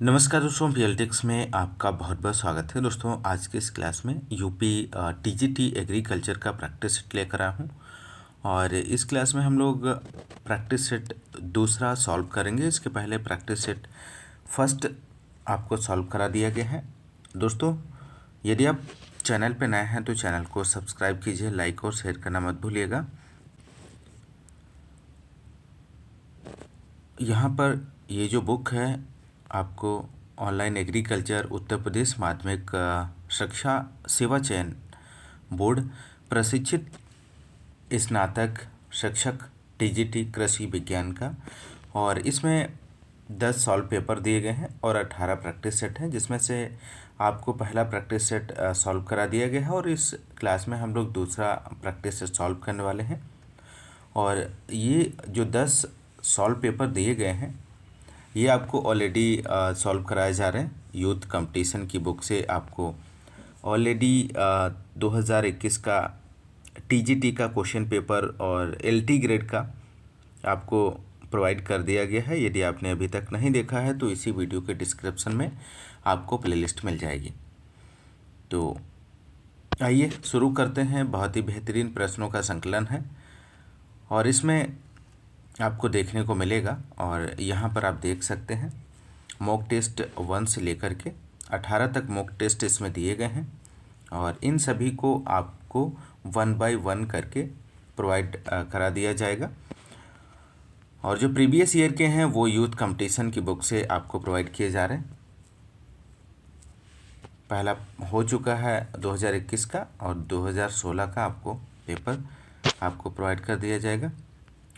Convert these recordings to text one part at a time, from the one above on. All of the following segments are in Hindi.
नमस्कार दोस्तों, पीएलटिक्स में आपका बहुत बहुत स्वागत है। दोस्तों आज के इस क्लास में यूपी टीजीटी एग्रीकल्चर का प्रैक्टिस सेट लेकर आया हूँ और इस क्लास में हम लोग प्रैक्टिस सेट दूसरा सॉल्व करेंगे। इसके पहले प्रैक्टिस सेट फर्स्ट आपको सॉल्व करा दिया गया है। दोस्तों यदि आप चैनल पर नए हैं तो चैनल को सब्सक्राइब कीजिए, लाइक और शेयर करना मत भूलिएगा। यहाँ पर ये जो बुक है आपको ऑनलाइन एग्रीकल्चर उत्तर प्रदेश माध्यमिक शिक्षा सेवा चयन बोर्ड प्रशिक्षित स्नातक शिक्षक टीजीटी कृषि विज्ञान का, और इसमें 10 सॉल्व पेपर दिए गए हैं और 18 प्रैक्टिस सेट हैं, जिसमें से आपको पहला प्रैक्टिस सेट सॉल्व करा दिया गया है और इस क्लास में हम लोग दूसरा प्रैक्टिस सेट सॉल्व करने वाले हैं। और ये जो 10 सॉल्व पेपर दिए गए हैं ये आपको ऑलरेडी सॉल्व कराए जा रहे हैं। यूथ कंपटीशन की बुक से आपको ऑलरेडी 2021 का टीजीटी का क्वेश्चन पेपर और एलटी ग्रेड का आपको प्रोवाइड कर दिया गया है। यदि आपने अभी तक नहीं देखा है तो इसी वीडियो के डिस्क्रिप्शन में आपको प्लेलिस्ट मिल जाएगी। तो आइए शुरू करते हैं। बहुत ही बेहतरीन प्रश्नों का संकलन है और इसमें आपको देखने को मिलेगा, और यहाँ पर आप देख सकते हैं मॉक टेस्ट 1 से लेकर के 18 तक मॉक टेस्ट इसमें दिए गए हैं और इन सभी को आपको 1 बाय 1 करके प्रोवाइड करा दिया जाएगा। और जो प्रीवियस ईयर के हैं वो यूथ कंपटीशन की बुक से आपको प्रोवाइड किए जा रहे हैं। पहला हो चुका है 2021 का और 2016 का आपको पेपर आपको प्रोवाइड कर दिया जाएगा,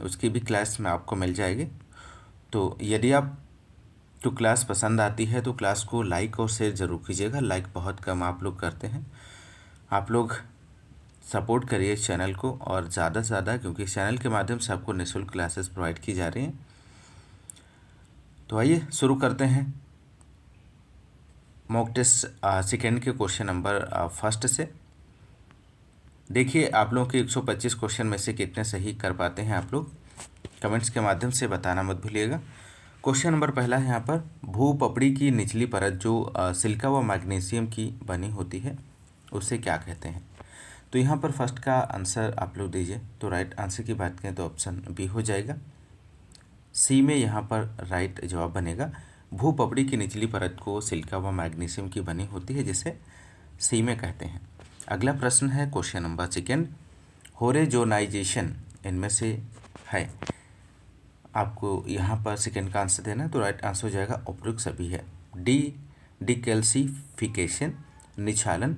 उसकी भी क्लास में आपको मिल जाएगी। तो यदि आप तो क्लास पसंद आती है तो क्लास को लाइक और शेयर ज़रूर कीजिएगा। लाइक बहुत कम आप लोग करते हैं। आप लोग सपोर्ट करिए इस चैनल को और ज़्यादा से ज़्यादा, क्योंकि इस चैनल के माध्यम से आपको निःशुल्क क्लासेस प्रोवाइड की जा रही हैं। तो आइए शुरू करते हैं मॉक टेस्ट सेकेंड के क्वेश्चन नंबर फर्स्ट से। देखिए आप लोगों के 125 क्वेश्चन में से कितने सही कर पाते हैं, आप लोग कमेंट्स के माध्यम से बताना मत भूलिएगा। क्वेश्चन नंबर पहला है यहाँ पर, भूपपड़ी की निचली परत जो सिलिका व मैग्नीशियम की बनी होती है उसे क्या कहते हैं। तो यहाँ पर फर्स्ट का आंसर आप लोग दीजिए। तो राइट आंसर की बात करें तो ऑप्शन बी हो जाएगा। सी में यहाँ पर राइट जवाब बनेगा। भूपपड़ी की निचली परत को सिलिका व मैग्नीशियम की बनी होती है, जिसे सी में कहते हैं। अगला प्रश्न है क्वेश्चन नंबर सेकेंड, होरेजोनाइजेशन इनमें से है। आपको यहाँ पर सेकेंड का आंसर देना है। तो राइट आंसर हो जाएगा उपयुक्त सभी है। डिकैल्सिफिकेशन, निछालन,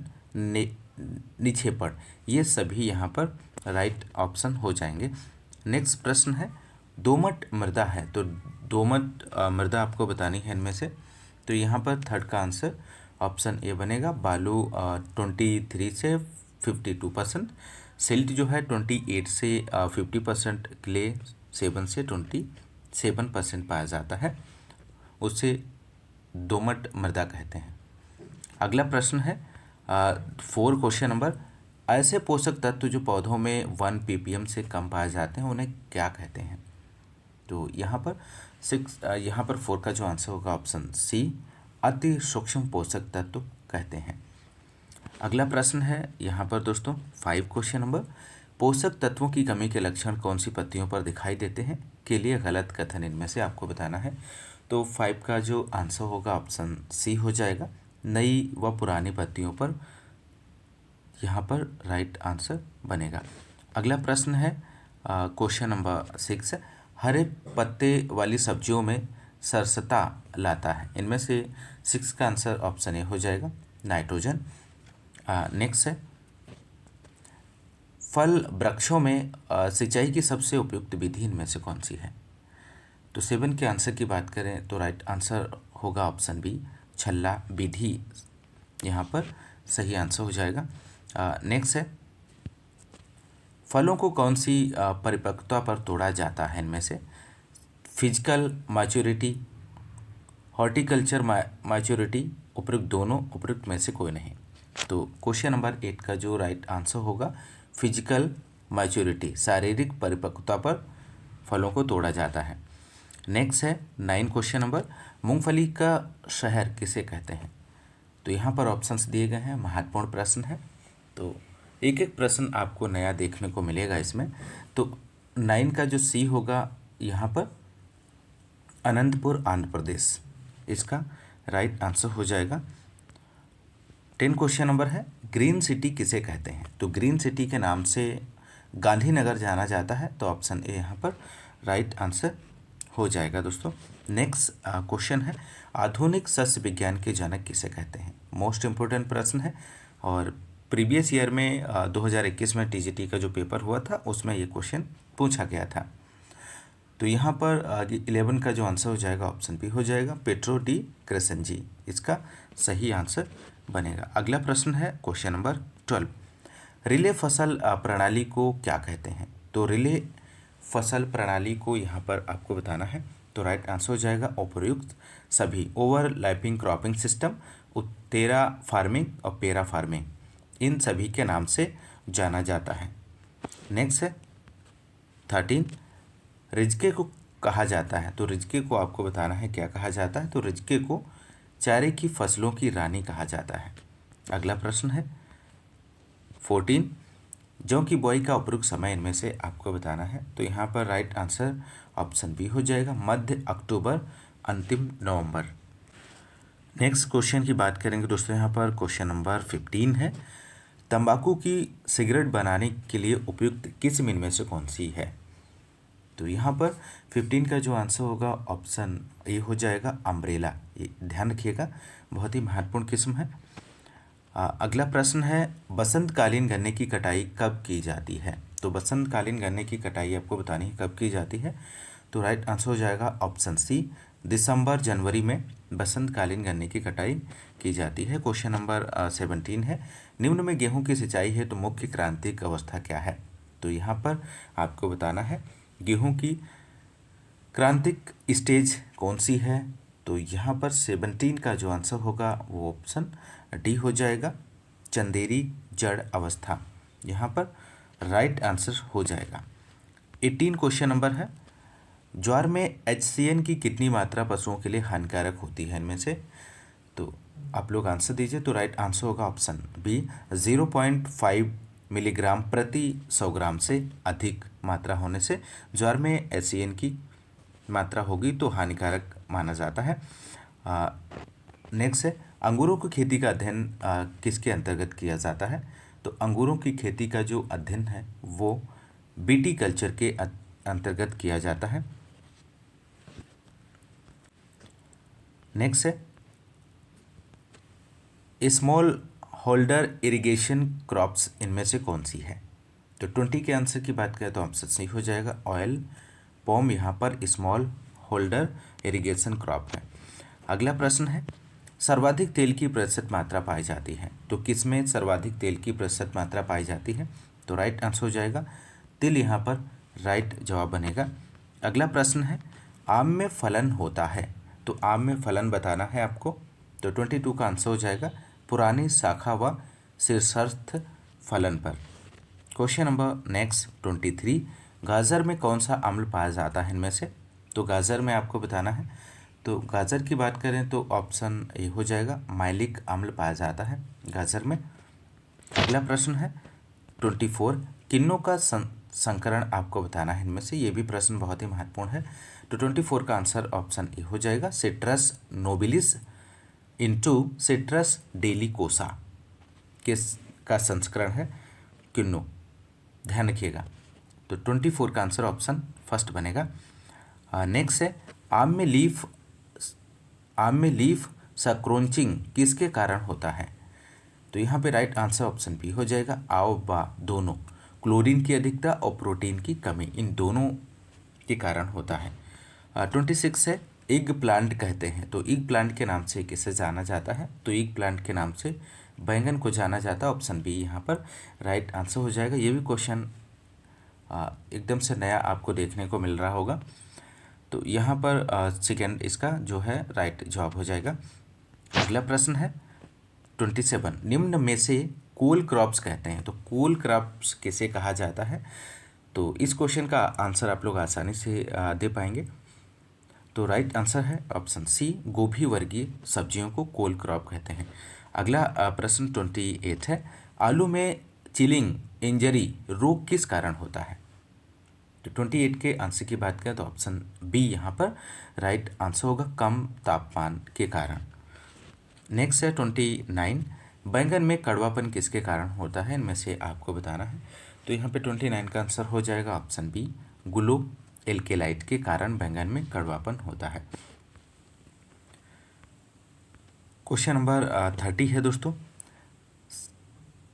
निक्षेपण, ये सभी यहाँ पर राइट ऑप्शन हो जाएंगे। नेक्स्ट प्रश्न है, दोमट मृदा है। तो दोमट मृदा आपको बतानी है इनमें से। तो यहाँ पर थर्ड का आंसर ऑप्शन ए बनेगा। बालू 23 से 52%, सिल्ट जो है 28 से 50%, क्ले 7 से 27% पाया जाता है, उसे दोमट मृदा कहते हैं। अगला प्रश्न है 4 क्वेश्चन नंबर, ऐसे पोषक तत्व जो पौधों में 1 ppm से कम पाए जाते हैं उन्हें क्या कहते हैं। तो यहाँ पर 4 का जो आंसर होगा ऑप्शन सी, अति सूक्ष्म पोषक तत्व कहते हैं। अगला प्रश्न है यहाँ पर दोस्तों 5 क्वेश्चन नंबर, पोषक तत्वों की कमी के लक्षण कौन सी पत्तियों पर दिखाई देते हैं के लिए गलत कथन इनमें से आपको बताना है। तो 5 का जो आंसर होगा ऑप्शन सी हो जाएगा, नई व पुरानी पत्तियों पर यहाँ पर राइट आंसर बनेगा। अगला प्रश्न है क्वेश्चन नंबर 6, हरे पत्ते वाली सब्जियों में सरसता लाता है। इनमें से 6 का आंसर ऑप्शन ए हो जाएगा, नाइट्रोजन। नेक्स्ट है, फल वृक्षों में सिंचाई की सबसे उपयुक्त विधि इनमें से कौन सी है। तो 7 के आंसर की बात करें तो राइट आंसर होगा ऑप्शन बी, छल्ला विधि यहाँ पर सही आंसर हो जाएगा। नेक्स्ट है, फलों को कौन सी परिपक्वता पर तोड़ा जाता है इनमें से, फिजिकल मैच्योरिटी, हॉर्टिकल्चर मैच्योरिटी, उपयुक्त दोनों, उपयुक्त में से कोई नहीं। तो क्वेश्चन नंबर 8 का जो राइट आंसर होगा फिजिकल मैच्योरिटी, शारीरिक परिपक्वता पर फलों को तोड़ा जाता है। नेक्स्ट है 9 क्वेश्चन नंबर, मूंगफली का शहर किसे कहते हैं। तो यहाँ पर ऑप्शंस दिए गए हैं, महत्वपूर्ण प्रश्न है, तो एक एक प्रश्न आपको नया देखने को मिलेगा इसमें। तो 9 का जो सी होगा यहाँ पर अनंतपुर आंध्र प्रदेश, इसका राइट आंसर हो जाएगा। 10 क्वेश्चन नंबर है, ग्रीन सिटी किसे कहते हैं। तो ग्रीन सिटी के नाम से गांधीनगर जाना जाता है, तो ऑप्शन ए यहाँ पर राइट आंसर हो जाएगा दोस्तों। नेक्स्ट क्वेश्चन है, आधुनिक सस्य विज्ञान के जनक किसे कहते हैं। मोस्ट इम्पोर्टेंट प्रश्न है, और प्रीवियस ईयर में 2021 में टीजीटी का जो पेपर हुआ था उसमें ये क्वेश्चन पूछा गया था। तो यहाँ पर 11 का जो आंसर हो जाएगा ऑप्शन बी हो जाएगा, पेट्रो डी क्रेसेंजी, इसका सही आंसर बनेगा। अगला प्रश्न है क्वेश्चन नंबर 12, रिले फसल प्रणाली को क्या कहते हैं। तो रिले फसल प्रणाली को यहाँ पर आपको बताना है, तो राइट आंसर हो जाएगा उपर्युक्त सभी, ओवरलैपिंग क्रॉपिंग सिस्टम, उत्तेरा फार्मिंग और पेरा फार्मिंग, इन सभी के नाम से जाना जाता है। नेक्स्ट है 13, रिजके को कहा जाता है। तो रिजके को आपको बताना है क्या कहा जाता है। तो रिजके को चारे की फसलों की रानी कहा जाता है। अगला प्रश्न है 14, जौ की बुआई का उपयुक्त समय इनमें से आपको बताना है। तो यहाँ पर राइट आंसर ऑप्शन बी हो जाएगा, मध्य अक्टूबर अंतिम नवंबर। नेक्स्ट क्वेश्चन की बात करेंगे दोस्तों, यहाँ पर क्वेश्चन नंबर 15 है, तंबाकू की सिगरेट बनाने के लिए उपयुक्त किस्म इनमें से कौन सी है। तो यहाँ पर 15 का जो आंसर होगा ऑप्शन ए हो जाएगा, अम्ब्रेला, ये ध्यान रखिएगा, बहुत ही महत्वपूर्ण किस्म है। अगला प्रश्न है, बसंतकालीन गन्ने की कटाई कब की जाती है। तो बसंतकालीन गन्ने की कटाई आपको बतानी है कब की जाती है। तो राइट आंसर हो जाएगा ऑप्शन सी, दिसंबर जनवरी में बसंतकालीन गन्ने की कटाई की जाती है। क्वेश्चन नंबर 17 है, निम्न में गेहूं की सिंचाई है तो मुख्य क्रांतिक अवस्था क्या है। तो यहाँ पर आपको बताना है गेहूं की क्रांतिक स्टेज कौन सी है। तो यहाँ पर 17 का जो आंसर होगा वो ऑप्शन डी हो जाएगा, चंदेरी जड़ अवस्था, यहाँ पर राइट आंसर हो जाएगा। 18 क्वेश्चन नंबर है, ज्वार में HCN की कितनी मात्रा पशुओं के लिए हानिकारक होती है इनमें से। तो आप लोग आंसर दीजिए। तो राइट आंसर होगा ऑप्शन बी, 0.5 मिलीग्राम प्रति 100 ग्राम से अधिक मात्रा होने से ज्वार में HCN की मात्रा होगी तो हानिकारक माना जाता है। नेक्स्ट है, अंगूरों की खेती का अध्ययन किसके अंतर्गत किया जाता है। तो अंगूरों की खेती का जो अध्ययन है वो बीटी कल्चर के अंतर्गत किया जाता है। नेक्स्ट है, स्मॉल होल्डर इरिगेशन क्रॉप्स इनमें से कौन सी है। तो 20 के आंसर की बात करें तो ऑप्शन सही हो जाएगा, ऑयल पॉम, यहाँ पर स्मॉल होल्डर इरिगेशन क्रॉप है। अगला प्रश्न है, सर्वाधिक तेल की प्रतिशत मात्रा पाई जाती है। तो किस में सर्वाधिक तेल की प्रतिशत मात्रा पाई जाती है। तो राइट आंसर हो जाएगा तिल, यहाँ पर राइट जवाब बनेगा। अगला प्रश्न है, आम में फलन होता है। तो आम में फलन बताना है आपको। तो 22 का आंसर हो जाएगा, पुरानी शाखा व शीर्षस्थ फलन पर। क्वेश्चन नंबर नेक्स्ट 23, गाजर में कौन सा अम्ल पाया जाता है इनमें से। तो गाजर में आपको बताना है। तो गाजर की बात करें तो ऑप्शन ए हो जाएगा, माइलिक अम्ल पाया जाता है गाजर में। अगला प्रश्न है 24, किन्नों का संकरण आपको बताना है इनमें से, ये भी प्रश्न बहुत ही महत्वपूर्ण है। तो 24 का आंसर ऑप्शन ए हो जाएगा, सिट्रस नोबिलिस इंटू सिट्रस डेलिकोसा किस का संस्करण है, किन्नू, ध्यान रखिएगा। तो 24 का आंसर ऑप्शन फर्स्ट बनेगा। नेक्स्ट है, आम में लीफ सक्रंचिंग किसके कारण होता है। तो यहाँ पे राइट आंसर ऑप्शन बी हो जाएगा, आओ बा दोनों, क्लोरीन की अधिकता और प्रोटीन की कमी, इन दोनों के कारण होता है। 26 है, इग प्लांट कहते हैं। तो इग प्लांट के नाम से किसे जाना जाता है। तो इग प्लांट के नाम से बैंगन को जाना जाता है, ऑप्शन बी यहाँ पर राइट आंसर हो जाएगा। ये भी क्वेश्चन एकदम से नया आपको देखने को मिल रहा होगा। तो यहाँ पर सेकेंड इसका जो है राइट जवाब हो जाएगा। अगला प्रश्न है 27, निम्न में से कोल क्रॉप्स कहते हैं। तो कोल क्रॉप्स किसे कहा जाता है। तो इस क्वेश्चन का आंसर आप लोग आसानी से दे पाएंगे। तो राइट आंसर है ऑप्शन सी, गोभी वर्गीय सब्जियों को कोल क्रॉप कहते हैं। अगला प्रश्न 28 है, आलू में चिलिंग इंजरी रोग किस कारण होता है? तो 28 के आंसर की बात करें तो ऑप्शन बी यहाँ पर राइट आंसर होगा, कम तापमान के कारण। नेक्स्ट है 29, बैंगन में कड़वापन किसके कारण होता है? इनमें से आपको बताना है। तो यहाँ पे 29 का आंसर हो जाएगा ऑप्शन बी, ग्लू एल्केलाइट के कारण बैंगन में कड़वापन होता है। क्वेश्चन नंबर 30 है दोस्तों,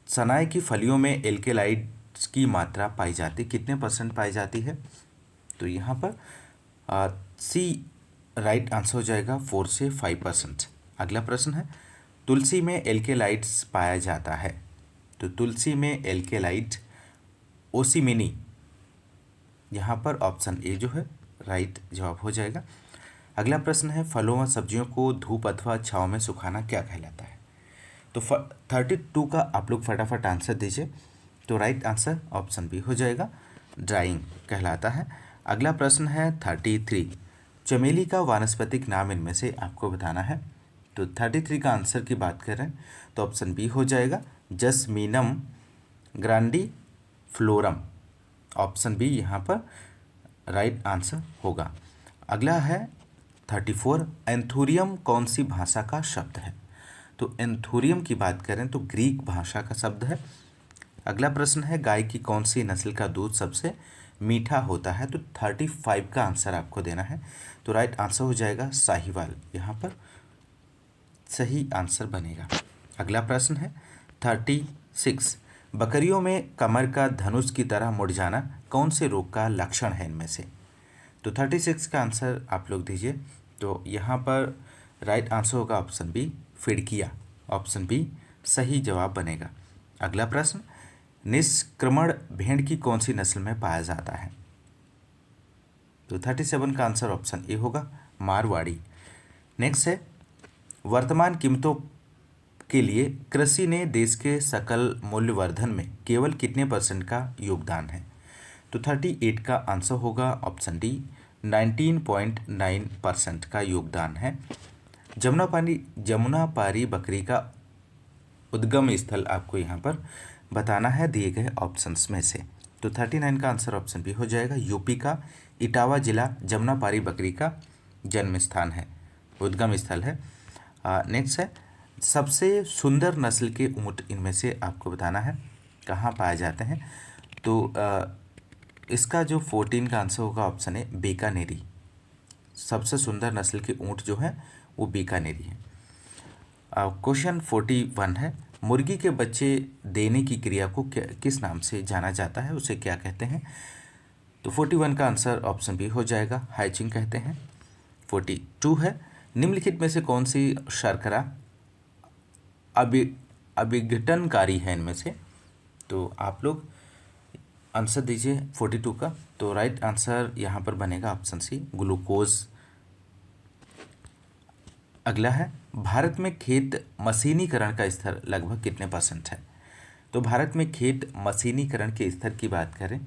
सनाए की फलियों में एल्केलाइट्स की मात्रा पाई जाती, कितने % पाई जाती है? तो यहाँ पर सी राइट आंसर हो जाएगा 4 से 5%। अगला प्रश्न है, तुलसी में एल्केलाइट्स पाया जाता है, तो तुलसी में एल्केलाइट ओसिमिनी, यहाँ पर ऑप्शन ए जो है राइट जवाब हो जाएगा। अगला प्रश्न है, फलों व सब्जियों को धूप अथवा छाँव में सुखाना क्या कहलाता है? तो 32 का आप लोग फटाफट आंसर दीजिए। तो राइट आंसर ऑप्शन बी हो जाएगा, ड्राइंग कहलाता है। अगला प्रश्न है 33, चमेली का वानस्पतिक नाम इनमें से आपको बताना है। तो 33 का आंसर की बात करें तो ऑप्शन बी हो जाएगा, जस्मीनम ग्रांडी फ्लोरम, ऑप्शन बी यहाँ पर राइट आंसर होगा। अगला है 34, एंथूरियम कौन सी भाषा का शब्द है? तो एंथूरियम की बात करें तो ग्रीक भाषा का शब्द है। अगला प्रश्न है, गाय की कौन सी नस्ल का दूध सबसे मीठा होता है? तो 35 का आंसर आपको देना है। तो राइट आंसर हो जाएगा साहिवाल, यहाँ पर सही आंसर बनेगा। अगला प्रश्न है 36, बकरियों में कमर का धनुष की तरह मुड़ जाना कौन से रोग का लक्षण है इनमें से? तो 36 का आंसर आप लोग दीजिए। तो यहाँ पर राइट आंसर होगा ऑप्शन बी, फिड़किया, ऑप्शन बी सही जवाब बनेगा। अगला प्रश्न, निष्क्रमण भेड़ की कौन सी नस्ल में पाया जाता है? तो 37 का आंसर ऑप्शन ए होगा, मारवाड़ी। नेक्स्ट है, वर्तमान कीमतों के लिए कृषि ने देश के सकल मूल्यवर्धन में केवल कितने % का योगदान है? तो 38 का आंसर होगा ऑप्शन डी, 19.9% का योगदान है। जमुना पारी बकरी का उद्गम स्थल आपको यहाँ पर बताना है दिए गए ऑप्शंस में से। तो 39 का आंसर ऑप्शन बी हो जाएगा, यूपी का इटावा जिला जमुना पारी बकरी का जन्म स्थान है, उद्गम स्थल है। नेक्स्ट है, सबसे सुंदर नस्ल के ऊँट इनमें से आपको बताना है कहाँ पाए जाते हैं? तो इसका जो 14 का आंसर होगा ऑप्शन है बीकानेरी, सबसे सुंदर नस्ल के ऊँट जो है वो बीकानेरी है। क्वेश्चन 41 है, मुर्गी के बच्चे देने की क्रिया को किस नाम से जाना जाता है, उसे क्या कहते हैं? तो 41 का आंसर ऑप्शन बी हो जाएगा, हैचिंग कहते हैं। 42 है, निम्नलिखित में से कौन सी शर्करा अभिघटनकारी है इनमें से? तो आप लोग आंसर दीजिए 42 का। तो राइट आंसर यहाँ पर बनेगा ऑप्शन सी, ग्लूकोज। अगला है, भारत में खेत मशीनीकरण का स्तर लगभग कितने % है? तो भारत में खेत मशीनीकरण के स्तर की बात करें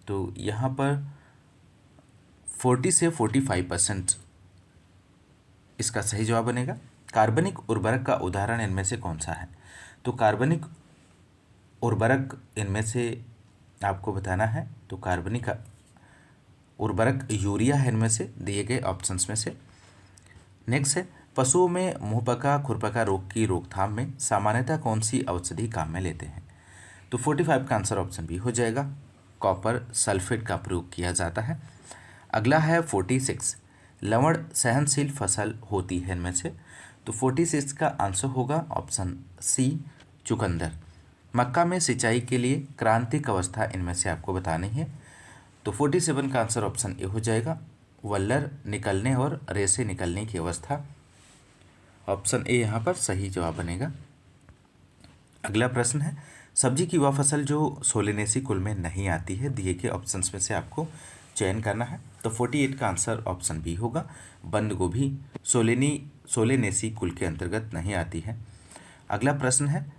तो यहाँ पर 40 से 45% इसका सही जवाब बनेगा। कार्बनिक उर्वरक का उदाहरण इनमें से कौन सा है? तो कार्बनिक उर्वरक इनमें से आपको बताना है। तो कार्बनिक उर्वरक यूरिया है इनमें से दिए गए ऑप्शंस में से। नेक्स्ट है, पशुओं में मुंहपका खुरपका रोग की रोकथाम में सामान्यतः कौन सी औषधि काम में लेते हैं? तो 45 का आंसर ऑप्शन बी हो जाएगा, कॉपर सल्फेट का प्रयोग किया जाता है। अगला है 46, लवण सहनशील फसल होती है इनमें से? तो 46 का आंसर होगा ऑप्शन सी, चुकंदर। मक्का में सिंचाई के लिए क्रांतिक अवस्था इनमें से आपको बतानी है। तो 47 का आंसर ऑप्शन ए हो जाएगा, वल्लर निकलने और रेसे निकलने की अवस्था, ऑप्शन ए यहाँ पर सही जवाब बनेगा। अगला प्रश्न है, सब्जी की वह फसल जो सोलेनेसी कुल में नहीं आती है, दिए गए ऑप्शंस में से आपको चयन करना है। तो 48 का आंसर ऑप्शन बी होगा, बंद गोभी सोलेनेसी कुल के अंतर्गत नहीं आती है। अगला प्रश्न है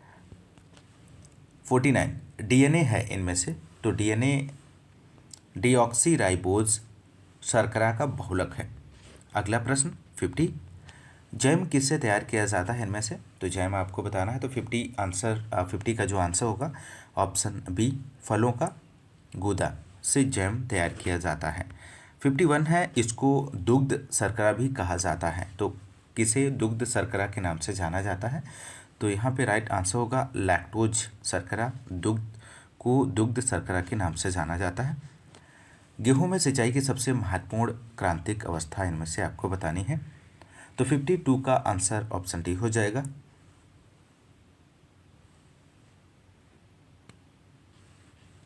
49, डीएनए है इनमें से? तो डीएनए डीऑक्सी राइबोज शर्करा का बहुलक है। अगला प्रश्न 50, जैम किससे तैयार किया जाता है इनमें से? तो जैम आपको बताना है। तो 50 का जो आंसर होगा ऑप्शन बी, फलों का गूदा से जैम तैयार किया जाता है। 51 है, इसको दुग्ध शर्करा भी कहा जाता है। तो किसे दुग्ध शर्करा के नाम से जाना जाता है? तो यहाँ पे राइट आंसर होगा लैक्टोज शर्करा, दुग्ध शर्करा के नाम से जाना जाता है। गेहूं में सिंचाई की सबसे महत्वपूर्ण क्रांतिक अवस्था इनमें से आपको बतानी है। तो 52 का आंसर ऑप्शन डी हो जाएगा।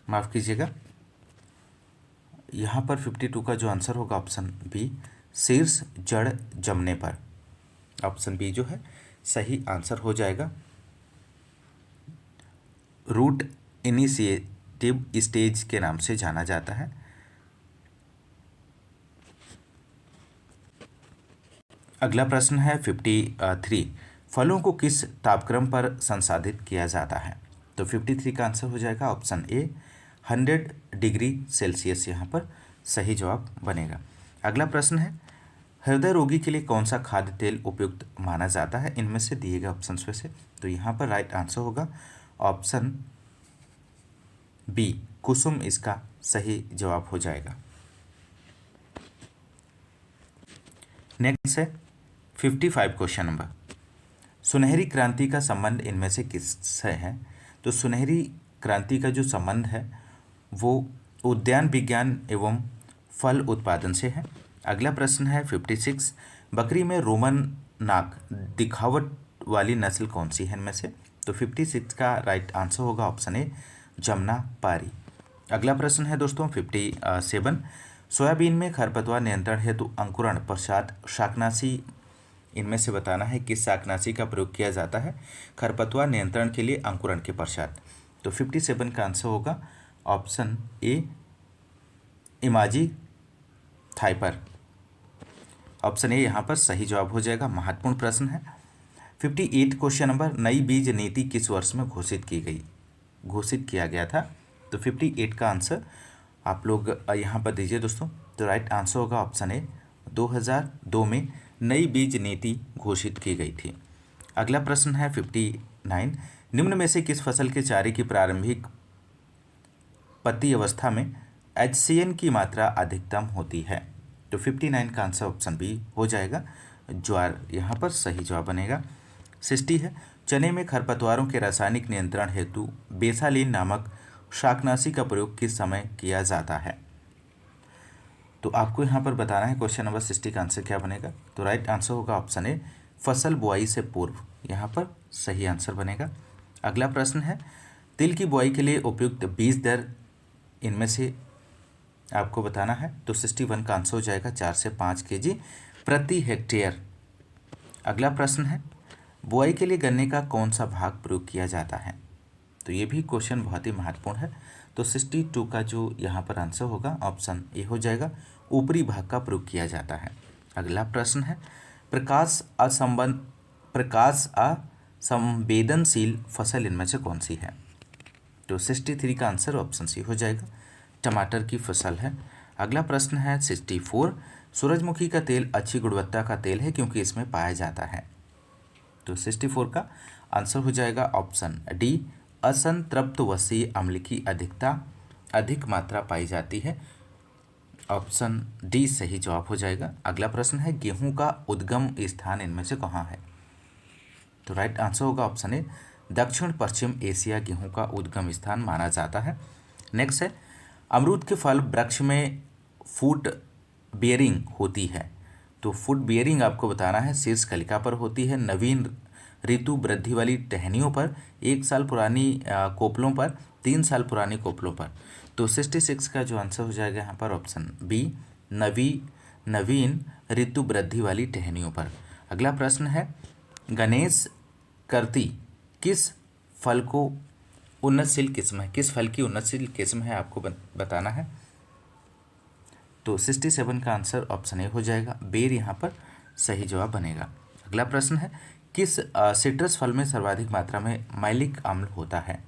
माफ कीजिएगा, यहाँ पर 52 का जो आंसर होगा ऑप्शन बी, शीर्ष जड़ जमने पर। ऑप्शन बी जो है सही आंसर हो जाएगा। रूट इनिशिएटिव स्टेज के नाम से जाना जाता है। अगला प्रश्न है 53, फलों को किस तापक्रम पर संसाधित किया जाता है? तो 53 का आंसर हो जाएगा ऑप्शन ए, 100 डिग्री सेल्सियस यहाँ पर सही जवाब बनेगा। अगला प्रश्न है, हृदय रोगी के लिए कौन सा खाद्य तेल उपयुक्त माना जाता है इनमें से दिए गए ऑप्शन में से? तो यहाँ पर राइट आंसर होगा ऑप्शन बी, कुसुम इसका सही जवाब हो जाएगा। नेक्स्ट है 55 क्वेश्चन नंबर, सुनहरी क्रांति का संबंध इनमें से किससे है? तो सुनहरी क्रांति का जो संबंध है वो उद्यान विज्ञान एवं फल उत्पादन से है। अगला प्रश्न है 56, बकरी में रोमन नाक दिखावट वाली नस्ल कौन सी है इनमें से? तो 56 का राइट आंसर होगा ऑप्शन ए, जमुना पारी। अगला प्रश्न है दोस्तों 57, सोयाबीन में खरपतवार नियंत्रण हेतु अंकुरण पश्चात शाकनाशी इनमें से बताना है किस शाकनाशी का प्रयोग किया जाता है खरपतवार नियंत्रण के लिए अंकुरण के पश्चात? तो 57 का आंसर होगा ऑप्शन ए, इमाजी थाइपर। ऑप्शन ए यहाँ पर सही जवाब हो जाएगा। महत्वपूर्ण प्रश्न है 58 क्वेश्चन नंबर, नई बीज नीति किस वर्ष में घोषित किया गया था? तो 58 का आंसर आप लोग यहाँ पर दीजिए दोस्तों। तो राइट आंसर होगा ऑप्शन ए, 2002 में नई बीज नीति घोषित की गई थी। अगला प्रश्न है 59, निम्न में से किस फसल के चारे की प्रारंभिक पत्ती अवस्था में HCN की मात्रा अधिकतम होती है? तो 59 का आंसर ऑप्शन बी हो जाएगा, ज्वार यहाँ पर सही जवाब बनेगा। 60 है, चने में खरपतवारों के रासायनिक नियंत्रण हेतु बेसालीन नामक शाकनाशी का प्रयोग किस समय किया जाता है? तो आपको यहाँ पर बताना है क्वेश्चन नंबर 60 का आंसर क्या बनेगा? तो राइट आंसर होगा ऑप्शन ए, फसल बुआई से पूर्व, यहाँ पर सही आंसर बनेगा। अगला प्रश्न है, तिल की बुआई के लिए उपयुक्त बीज दर इनमें से आपको बताना है। तो 61 का आंसर हो जाएगा 4 से 5 kg प्रति हेक्टेयर। अगला प्रश्न है, बुआई के लिए गन्ने का कौन सा भाग प्रयोग किया जाता है? तो ये भी क्वेश्चन बहुत ही महत्वपूर्ण है। तो 62 का जो यहाँ पर आंसर होगा ऑप्शन ए हो जाएगा, ऊपरी भाग का प्रयोग किया जाता है। अगला प्रश्न है, प्रकाश असंवेदनशील फसल इनमें से कौन सी है? तो 63 का आंसर ऑप्शन सी हो जाएगा, टमाटर की फसल है। अगला प्रश्न है 64, सूरजमुखी का तेल अच्छी गुणवत्ता का तेल है क्योंकि इसमें पाया जाता है? तो 64 का आंसर हो जाएगा ऑप्शन डी, असंतृप्त वसीय अम्ल की अधिक मात्रा पाई जाती है। ऑप्शन डी सही जवाब हो जाएगा। अगला प्रश्न है, गेहूं का उद्गम स्थान इनमें से कहाँ है? तो राइट आंसर होगा ऑप्शन ए, दक्षिण पश्चिम एशिया गेहूं का उद्गम स्थान माना जाता है। नेक्स्ट है, अमरूद के फल वृक्ष में फूट बियरिंग होती है। तो फूट बियरिंग आपको बताना है शीर्ष कलिका पर होती है, नवीन ऋतु वृद्धि वाली टहनियों पर, 1 साल पुरानी कोपलों पर, 3 साल पुरानी कोपलों पर। तो 66 का जो आंसर हो जाएगा यहाँ पर ऑप्शन बी, नवीन ऋतु वृद्धि वाली टहनियों पर। अगला प्रश्न है, गणेश कर्ती किस फल को उन्नतशील किस्म है, किस फल की उन्नतशील किस्म है आपको बताना है। तो 67 का आंसर ऑप्शन ए हो जाएगा, बेर यहाँ पर सही जवाब बनेगा। अगला प्रश्न है, किस सिट्रस फल में सर्वाधिक मात्रा में मैलिक अम्ल होता है?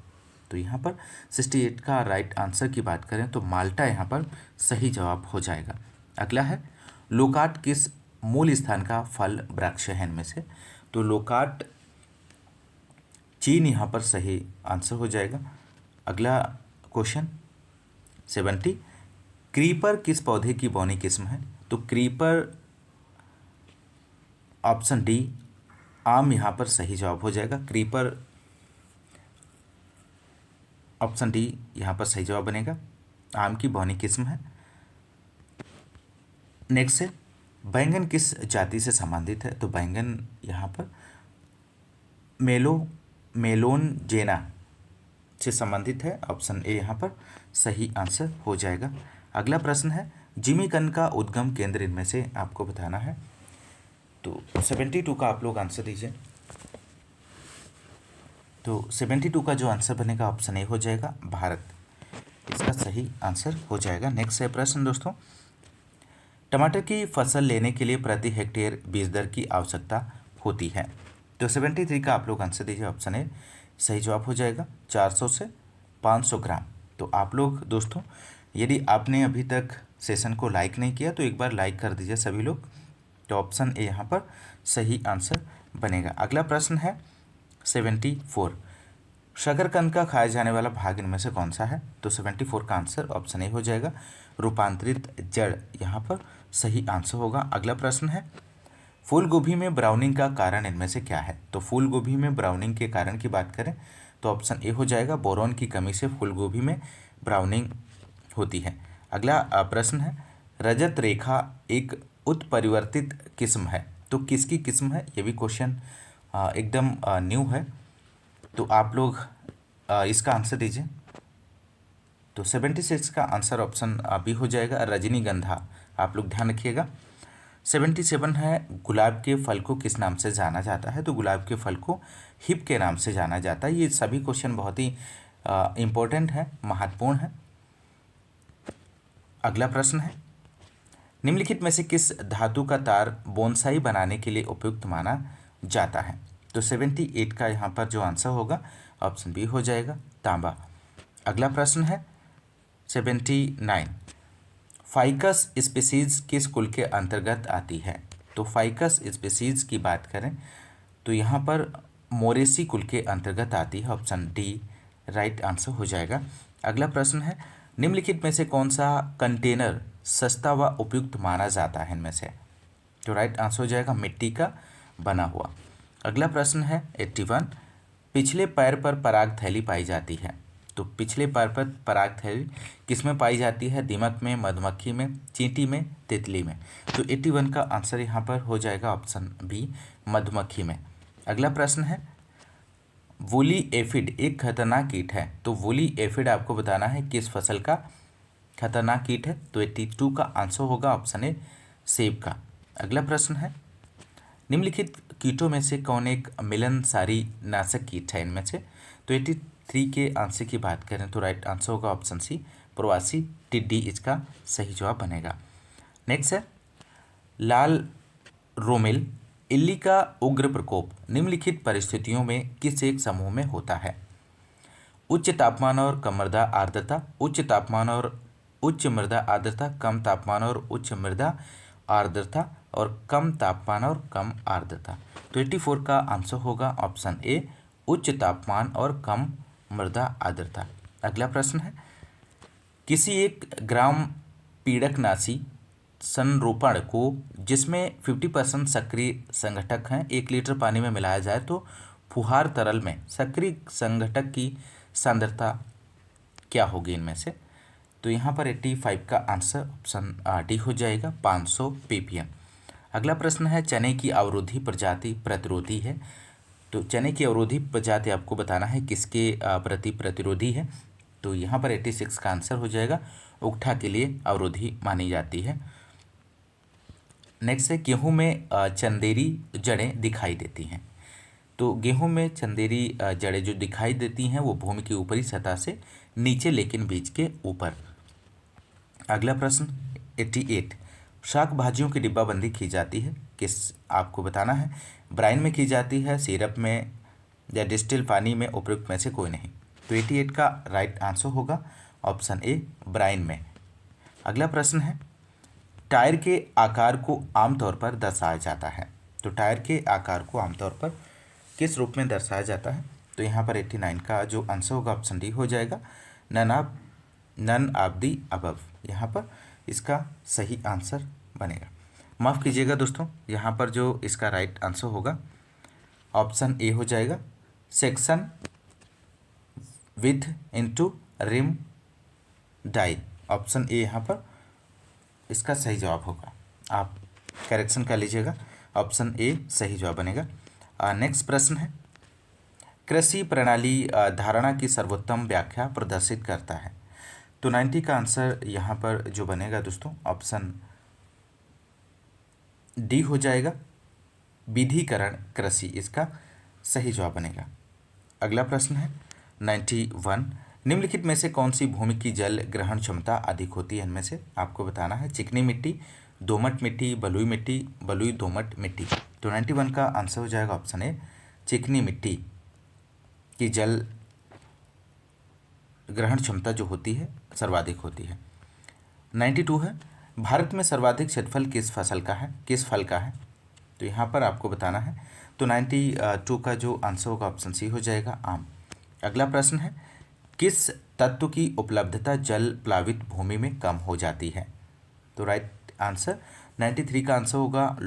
तो यहाँ पर 68 का राइट आंसर की बात करें तो माल्टा यहाँ पर सही जवाब हो जाएगा। अगला है, लोकाट किस मूल स्थान का फल वृक्ष है इनमें से। तो लोकाट चीन यहाँ पर सही आंसर हो जाएगा। अगला क्वेश्चन 70, क्रीपर किस पौधे की बौनी किस्म है? तो क्रीपर ऑप्शन डी आम यहाँ पर सही जवाब हो जाएगा। क्रीपर ऑप्शन डी यहाँ पर सही जवाब बनेगा, आम की बौनी किस्म है। नेक्स्ट है, बैंगन किस जाति से संबंधित है? तो बैंगन यहाँ पर मेलोनजेना से संबंधित है। ऑप्शन ए यहाँ पर सही आंसर हो जाएगा। अगला प्रश्न है, जिमीकंद का उद्गम केंद्र इनमें से आपको बताना है। तो 72 का आप लोग आंसर दीजिए। तो 72 का जो आंसर बनेगा ऑप्शन ए हो जाएगा, भारत, इसका सही आंसर हो जाएगा। नेक्स्ट है प्रश्न दोस्तों, टमाटर की फसल लेने के लिए प्रति हेक्टेयर बीज दर की आवश्यकता होती है? तो 73 का आप लोग आंसर दीजिए। ऑप्शन ए सही जवाब हो जाएगा, 400 से 500 ग्राम। तो आप लोग दोस्तों, यदि आपने अभी तक सेशन को लाइक नहीं किया तो एक बार लाइक कर दीजिए सभी लोग। तो ऑप्शन ए यहाँ पर सही आंसर बनेगा। अगला प्रश्न है 74, शकरकंद का खाया जाने वाला भाग इनमें से कौन सा है? तो 74 का आंसर ऑप्शन ए हो जाएगा, रूपांतरित जड़ यहाँ पर सही आंसर होगा। अगला प्रश्न है, फूल गोभी में ब्राउनिंग का कारण इनमें से क्या है? तो फूल गोभी में ब्राउनिंग के कारण की बात करें तो ऑप्शन ए हो जाएगा, बोरॉन की कमी से फूल गोभी में ब्राउनिंग होती है। अगला प्रश्न है, रजत रेखा एक उत्परिवर्तित किस्म है, तो किसकी किस्म है? ये भी क्वेश्चन एकदम न्यू है, तो आप लोग इसका आंसर दीजिए। तो 76 का आंसर ऑप्शन बी हो जाएगा, रजनीगंधा। आप लोग ध्यान रखिएगा। 77 है, गुलाब के फल को किस नाम से जाना जाता है? तो गुलाब के फल को हिप के नाम से जाना जाता है। ये सभी क्वेश्चन बहुत ही इम्पोर्टेंट है, महत्वपूर्ण है। अगला प्रश्न है, निम्नलिखित में से किस धातु का तार बोनसाई बनाने के लिए उपयुक्त माना जाता है? तो 78 का यहाँ पर जो आंसर होगा ऑप्शन बी हो जाएगा, तांबा। अगला प्रश्न है 79, फाइकस स्पीसीज किस कुल के अंतर्गत आती है? तो फाइकस स्पीसीज की बात करें तो यहाँ पर मोरेसी कुल के अंतर्गत आती है। ऑप्शन डी राइट आंसर हो जाएगा। अगला प्रश्न है, निम्नलिखित में से कौन सा कंटेनर सस्ता व उपयुक्त माना जाता है इनमें से? तो राइट आंसर हो जाएगा, मिट्टी का बना हुआ। अगला प्रश्न है 81, पिछले पैर पर पराग थैली पाई जाती है। तो पिछले पैर पर पराग थैली किस में पाई जाती है? दीमक में, मधुमक्खी में, चींटी में, तितली में। तो 81 का आंसर यहाँ पर हो जाएगा ऑप्शन बी, मधुमक्खी में। अगला प्रश्न है, वूली एफिड एक खतरनाक कीट है। तो वूली एफिड आपको बताना है किस फसल का खतरनाक कीट है? तो 82 का आंसर होगा ऑप्शन ए, सेब का। अगला प्रश्न है, निम्नलिखित कीटों में से कौन एक मिलनसारी नाशक कीट है इनमें से? तो 83 के आंसर की बात करें तो राइट आंसर होगा ऑप्शन सी, प्रवासी टिड्डी इसका सही जवाब बनेगा। नेक्स्ट है, लाल रोमिल इल्ली का उग्र प्रकोप निम्नलिखित परिस्थितियों में किस एक समूह में होता है? उच्च तापमान और कम मृदा आर्द्रता, उच्च तापमान और उच्च मृदा आर्द्रता, कम तापमान और उच्च मृदा आर्द्रता, और कम तापमान और कम आर्द्रता। तो 84 का आंसर होगा ऑप्शन ए, उच्च तापमान और कम मृदा आर्द्रता। अगला प्रश्न है, किसी एक ग्राम पीड़कनाशी संरूपण को जिसमें 50% सक्रिय संघटक हैं 1 लीटर पानी में मिलाया जाए तो फुहार तरल में सक्रिय संघटक की सांद्रता क्या होगी इनमें से? तो यहाँ पर 85 का आंसर ऑप्शन डी हो जाएगा, 500 ppm। अगला प्रश्न है, चने की अवरोधी प्रजाति प्रतिरोधी है। तो चने की अवरोधी प्रजाति आपको बताना है किसके प्रति प्रतिरोधी है? तो यहाँ पर 86 का आंसर हो जाएगा, उकठा के लिए अवरोधी मानी जाती है। नेक्स्ट है, गेहूं में चंदेरी जड़ें दिखाई देती हैं। तो गेहूं में चंदेरी जड़ें जो दिखाई देती हैं वो भूमि की ऊपरी सतह से नीचे लेकिन बीज के ऊपर। अगला प्रश्न 88, शाक भाजियों की डिब्बाबंदी की जाती है किस? आपको बताना है, ब्राइन में की जाती है, सिरप में, या डिस्टिल पानी में, उपयुक्त में से कोई नहीं। तो 88 का राइट आंसर होगा ऑप्शन ए, ब्राइन में। अगला प्रश्न है, टायर के आकार को आमतौर पर दर्शाया जाता है। तो टायर के आकार को आमतौर पर किस रूप में दर्शाया जाता है? तो यहाँ पर 89 का जो आंसर होगा ऑप्शन डी हो जाएगा, नन ऑफ दी अबव। यहाँ पर इसका सही आंसर बनेगा। माफ़ कीजिएगा दोस्तों, यहाँ पर जो इसका राइट आंसर होगा ऑप्शन ए हो जाएगा, section with into rim die. Option A यहाँ पर इसका सही जवाब होगा। आप करेक्शन कर लीजिएगा, ऑप्शन ए सही जवाब बनेगा। नेक्स्ट प्रश्न है, कृषि प्रणाली धारणा की सर्वोत्तम व्याख्या प्रदर्शित करता है। तो 90 का आंसर यहाँ पर जो बनेगा दोस्तों ऑप्शन डी हो जाएगा, विधिकरण कृषि इसका सही जवाब बनेगा। अगला प्रश्न है 91, निम्नलिखित में से कौन सी भूमि की जल ग्रहण क्षमता अधिक होती है? इनमें से आपको बताना है, चिकनी मिट्टी, दोमट मिट्टी, बलुई मिट्टी, बलुई दोमट मिट्टी। तो 91 का आंसर हो जाएगा ऑप्शन ए, चिकनी मिट्टी की जल ग्रहण क्षमता जो होती है सर्वाधिक होती है। 92 है, भारत में सर्वाधिक क्षेत्रफल किस फसल का है, किस फल का है? तो यहाँ पर आपको बताना है। तो 92 का जो आंसर होगा ऑप्शन सी हो जाएगा, आम। अगला प्रश्न है, किस तत्व की उपलब्धता जल प्लावित भूमि में कम हो जाती है? तो राइट आंसर 93 का आंसर होगा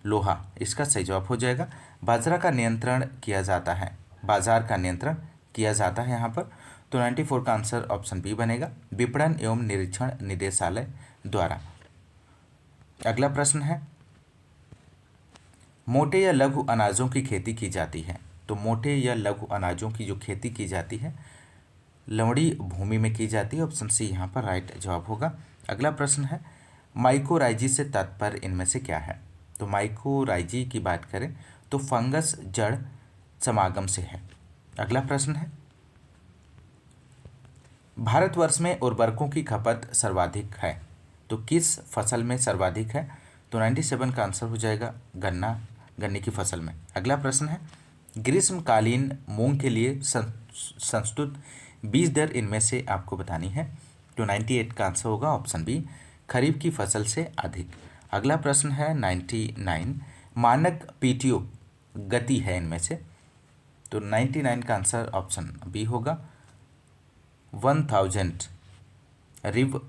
लोहा, इसका सही जवाब हो जाएगा। बाजरा का नियंत्रण किया जाता है, बाजार का नियंत्रण किया जाता है यहाँ पर। तो 94 का आंसर ऑप्शन बी बनेगा, विपणन एवं निरीक्षण निदेशालय द्वारा। अगला प्रश्न है, मोटे या लघु अनाजों की खेती की जाती है। तो मोटे या लघु अनाजों की जो खेती की जाती है लवणी भूमि में की जाती है, ऑप्शन सी यहाँ पर राइट जवाब होगा। अगला प्रश्न है, माइकोराइजी से तात्पर्य इनमें से क्या है? तो माइकोराइजी की बात करें तो फंगस जड़ समागम से है। अगला प्रश्न है, भारतवर्ष में उर्वरकों की खपत सर्वाधिक है, तो किस फसल में सर्वाधिक है? तो 97 का आंसर हो जाएगा, गन्ने की फसल में। अगला प्रश्न है, ग्रीष्मकालीन मूंग के लिए संस्तुत बीज दर इनमें से आपको बतानी है। तो 98 का आंसर होगा ऑप्शन बी, खरीफ की फसल से अधिक। अगला प्रश्न है 99, मानक पीटीओ गति है इनमें से। तो 99 का आंसर ऑप्शन बी होगा, 1000 रिव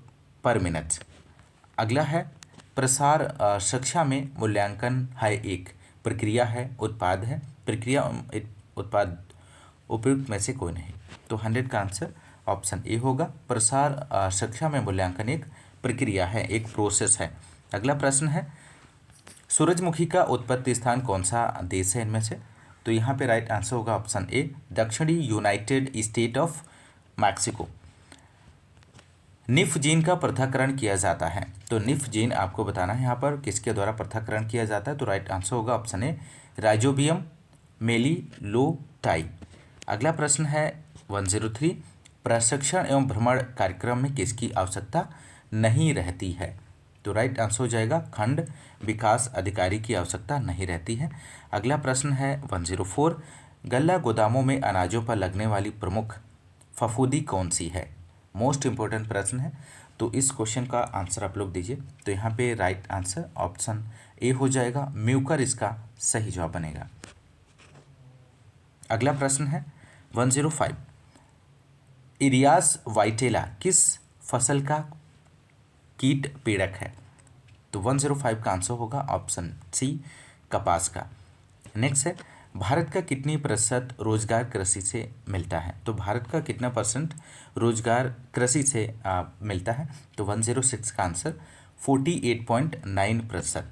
पर मिनट। अगला है, प्रसार शिक्षा में मूल्यांकन है एक प्रक्रिया है, उत्पाद है, प्रक्रिया उत्पाद उपयुक्त में से कोई नहीं। तो 100 का आंसर ऑप्शन ए होगा, प्रसार शिक्षा में मूल्यांकन एक प्रक्रिया है, एक प्रोसेस है। अगला प्रश्न है, सूरजमुखी का उत्पत्ति स्थान कौन सा देश है इनमें से? तो यहाँ पे राइट आंसर होगा ऑप्शन ए, दक्षिणी United state of Mexico. Nif gene का पृथक्करण किया जाता है। तो निफ जीन आपको बताना है यहाँ पर किसके द्वारा पृथक्करण किया जाता है? तो राइट आंसर होगा ऑप्शन ए, राइजोबियम मेलिलोटाई। अगला प्रश्न है 103, प्रशिक्षण एवं भ्रमण कार्यक्रम में किसकी आवश्यकता नहीं रहती है? तो राइट आंसर हो जाएगा, खंड विकास अधिकारी की आवश्यकता नहीं रहती है। अगला प्रश्न है 104, गल्ला गोदामों में अनाजों पर लगने वाली प्रमुख फफूंदी कौन सी है? मोस्ट इंपॉर्टेंट प्रश्न है, तो इस क्वेश्चन का आंसर आप लोग दीजिए। तो यहाँ पे राइट आंसर ऑप्शन ए हो जाएगा, म्यूकर इसका सही जवाब बनेगा। अगला प्रश्न है 105, इरियास वाइटेला किस फसल का कीट पीड़क है? तो 105 का आंसर होगा ऑप्शन सी, कपास का। नेक्स्ट है, भारत का कितनी प्रतिशत रोजगार कृषि से मिलता है? तो भारत का कितना परसेंट रोजगार कृषि से मिलता है? तो 106 का आंसर 48.9%।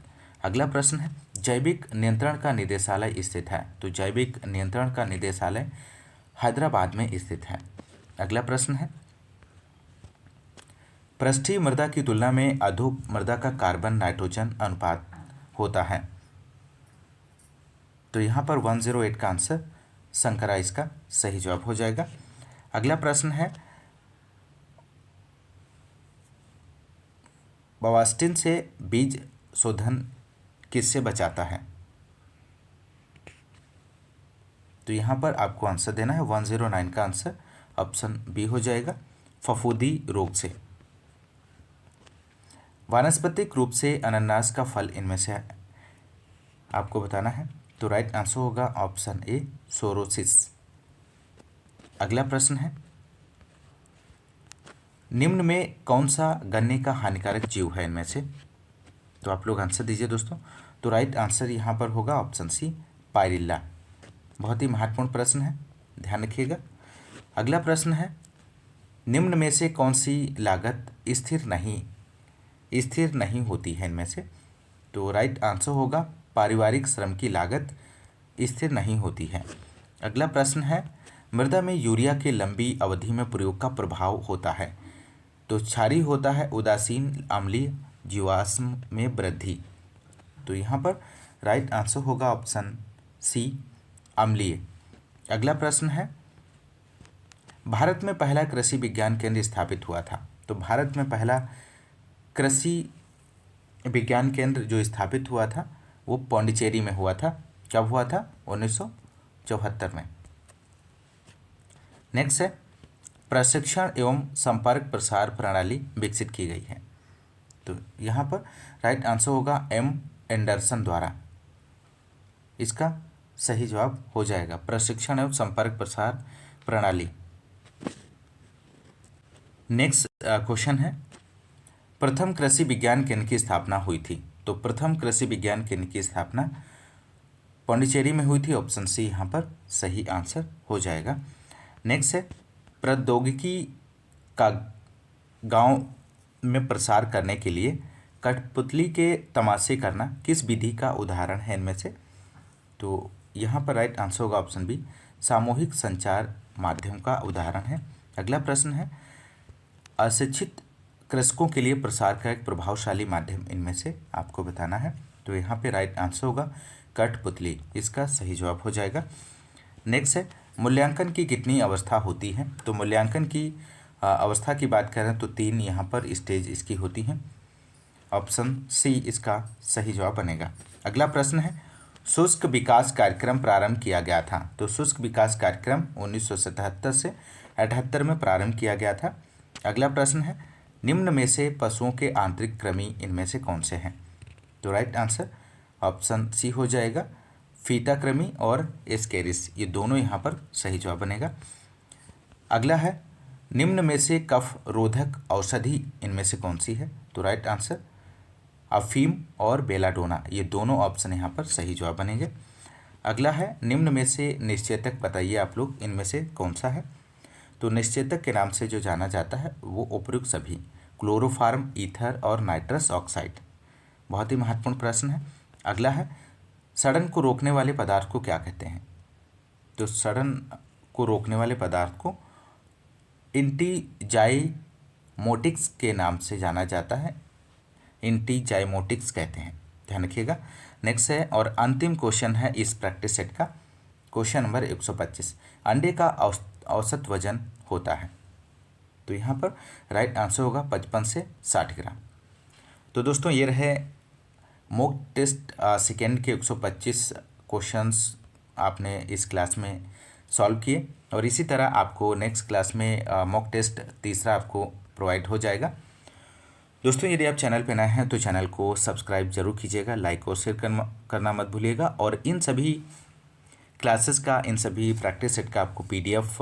अगला प्रश्न है, जैविक नियंत्रण का निदेशालय स्थित है। तो जैविक नियंत्रण का निदेशालय हैदराबाद में स्थित है। अगला प्रश्न है, पृष्ठीय मृदा की तुलना में अधो मृदा का कार्बन नाइट्रोजन अनुपात होता है। तो यहाँ पर 108 का आंसर संकरा इसका सही जवाब हो जाएगा। अगला प्रश्न है, बवास्टिन से बीज शोधन किससे बचाता है? तो यहाँ पर आपको आंसर देना है, 109 का आंसर ऑप्शन बी हो जाएगा, फफूंदी रोग से। वानस्पतिक रूप से अनानास का फल इनमें से आपको बताना है। तो राइट आंसर होगा ऑप्शन ए, सोरोसिस। अगला प्रश्न है, निम्न में कौन सा गन्ने का हानिकारक जीव है इनमें से? तो आप लोग आंसर दीजिए दोस्तों। तो राइट आंसर यहाँ पर होगा ऑप्शन सी, पायरिल्ला। बहुत ही महत्वपूर्ण प्रश्न है, ध्यान रखिएगा। अगला प्रश्न है, निम्न में से कौन सी लागत स्थिर नहीं होती है इनमें से? तो राइट आंसर होगा पारिवारिक श्रम की लागत स्थिर नहीं होती है। अगला प्रश्न है, मृदा में यूरिया के लंबी अवधि में प्रयोग का प्रभाव होता है। तो क्षारीय होता है, उदासीन, अम्लीय, जीवाश्म में वृद्धि। तो यहाँ पर राइट आंसर होगा ऑप्शन सी, अम्लीय। अगला प्रश्न है, भारत में पहला कृषि विज्ञान केंद्र स्थापित हुआ था। तो भारत में पहला कृषि विज्ञान केंद्र जो स्थापित हुआ था वो पौंडीचेरी में हुआ था। कब हुआ था? 1974 में। नेक्स्ट है, प्रशिक्षण एवं संपर्क प्रसार प्रणाली विकसित की गई है। तो यहाँ पर राइट आंसर होगा एम एंडरसन द्वारा। इसका सही जवाब हो जाएगा प्रशिक्षण एवं संपर्क प्रसार प्रणाली। नेक्स्ट क्वेश्चन है, प्रथम कृषि विज्ञान केंद्र की स्थापना हुई थी। तो प्रथम कृषि विज्ञान केंद्र की स्थापना पौंडीचेरी में हुई थी। ऑप्शन सी यहाँ पर सही आंसर हो जाएगा। नेक्स्ट है, प्रौद्योगिकी का गांव में प्रसार करने के लिए कठपुतली के तमाशे करना किस विधि का उदाहरण है इनमें से? तो यहाँ पर राइट आंसर होगा ऑप्शन बी, सामूहिक संचार माध्यम का उदाहरण है। अगला प्रश्न है, अशिक्षित कृषकों के लिए प्रसार का एक प्रभावशाली माध्यम इनमें से आपको बताना है। तो यहाँ पे राइट आंसर होगा कठपुतली। इसका सही जवाब हो जाएगा। नेक्स्ट है, मूल्यांकन की कितनी अवस्था होती है? तो मूल्यांकन की अवस्था की बात करें तो 3 यहाँ पर स्टेज इसकी होती हैं। ऑप्शन सी इसका सही जवाब बनेगा। अगला प्रश्न है, शुष्क विकास कार्यक्रम प्रारंभ किया गया था। तो शुष्क विकास कार्यक्रम 1977 से 78 में प्रारंभ किया गया था। अगला प्रश्न है, निम्न में से पशुओं के आंतरिक कृमि इनमें से कौन से हैं? तो राइट आंसर ऑप्शन सी हो जाएगा, फीटा कृमि और एस्केरिस, ये दोनों यहाँ पर सही जवाब बनेगा। अगला है, निम्न में से कफ रोधक औषधि इनमें से कौन सी है? तो राइट आंसर अफीम और बेलाडोना, ये दोनों ऑप्शन यहाँ पर सही जवाब बनेंगे। अगला है, निम्न में से निश्चेतक बताइए आप लोग इनमें से कौन सा है? तो निश्चेतक के नाम से जो जाना जाता है वो उपयुक्त सभी, क्लोरोफार्म, ईथर और नाइट्रस ऑक्साइड। बहुत ही महत्वपूर्ण प्रश्न है। अगला है, सड़न को रोकने वाले पदार्थ को क्या कहते हैं? तो सड़न को रोकने वाले पदार्थ को एंटीजाइमोटिक्स के नाम से जाना जाता है, एंटीजाइमोटिक्स कहते हैं, ध्यान रखिएगा। नेक्स्ट है, और अंतिम क्वेश्चन है इस प्रैक्टिस सेट का, क्वेश्चन नंबर 125, अंडे का औसत वजन होता है। तो यहाँ पर राइट आंसर होगा 55 से 60 ग्राम। तो दोस्तों ये रहे मॉक टेस्ट सेकेंड के 125 क्वेश्चंस आपने इस क्लास में सॉल्व किए, और इसी तरह आपको नेक्स्ट क्लास में मॉक टेस्ट तीसरा आपको प्रोवाइड हो जाएगा। दोस्तों यदि आप चैनल पर नए हैं तो चैनल को सब्सक्राइब जरूर कीजिएगा, लाइक और शेयर करना मत भूलिएगा। और इन सभी क्लासेस का, इन सभी प्रैक्टिस सेट का आपको PDF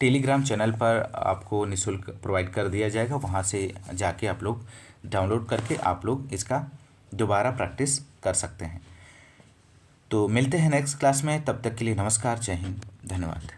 टेलीग्राम चैनल पर आपको निःशुल्क प्रोवाइड कर दिया जाएगा। वहाँ से जाके आप लोग डाउनलोड करके आप लोग इसका दोबारा प्रैक्टिस कर सकते हैं। तो मिलते हैं नेक्स्ट क्लास में, तब तक के लिए नमस्कार, जय हिंद, धन्यवाद।